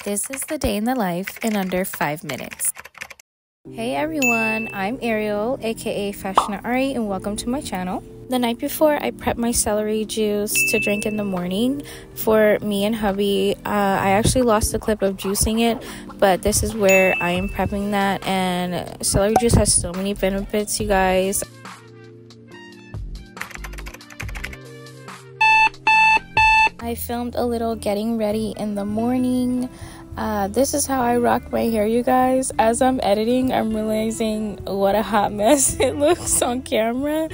This is the day in the life in under 5 minutes. Hey everyone, I'm Ariel, aka Fashionistas, and welcome to my channel. The night before, I prepped my celery juice to drink in the morning for me and hubby. I actually lost the clip of juicing it, but this is where I am prepping that, and celery juice has so many benefits, you guys. I filmed a little getting ready in the morning. This is how I rock my hair, you guys. As I'm editing, I'm realizing what a hot mess it looks on camera.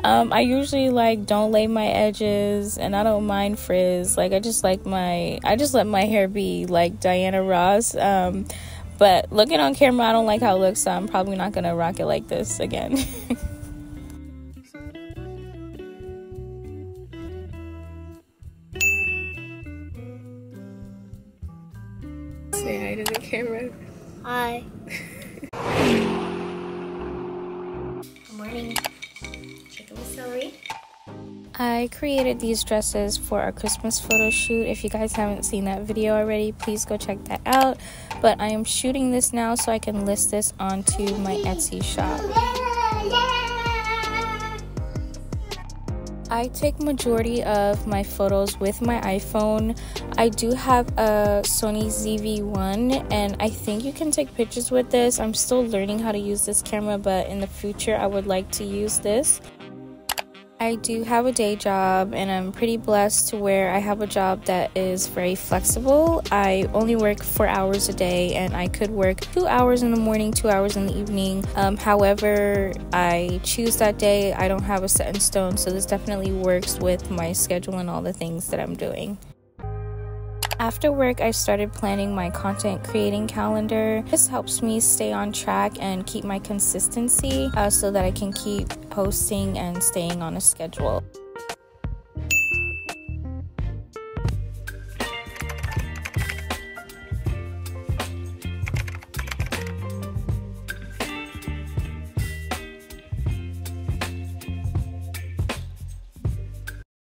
I usually don't lay my edges, and I don't mind frizz. I just let my hair be like Diana Ross. But looking on camera, I don't like how it looks, so I'm probably not gonna rock it like this again. Say hi to the camera. Hi. Good morning. Chicken with celery. I created these dresses for our Christmas photo shoot. If you guys haven't seen that video already, please go check that out. But I am shooting this now so I can list this onto my Etsy shop. I take majority of my photos with my iPhone. I do have a Sony ZV-1, and I think you can take pictures with this. I'm still learning how to use this camera, but in the future I would like to use this. I do have a day job, and I'm pretty blessed to where I have a job that is very flexible. I only work 4 hours a day, and I could work 2 hours in the morning, 2 hours in the evening. However, I choose that day. I don't have a set in stone, so this definitely works with my schedule and all the things that I'm doing. After work, I started planning my content creating calendar. This helps me stay on track and keep my consistency so that I can keep posting and staying on a schedule.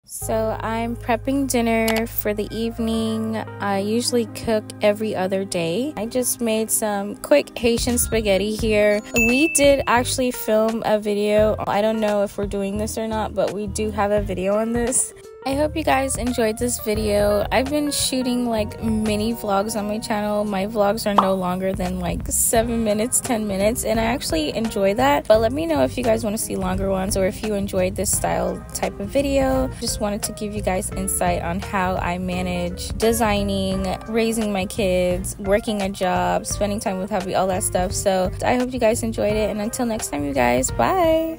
So I'm prepping dinner for the evening. I usually cook every other day. I just made some quick Haitian spaghetti here. We did actually film a video. I don't know if we're doing this or not, but we do have a video on this. I hope you guys enjoyed this video. I've been shooting mini vlogs on my channel. My vlogs are no longer than 7 minutes, 10 minutes, and I actually enjoy that. But let me know if you guys want to see longer ones, or if you enjoyed this style type of video. Just wanted to give you guys insight on how I manage designing, raising my kids, working a job, spending time with hubby, all that stuff. So I hope you guys enjoyed it, and until next time, you guys, bye.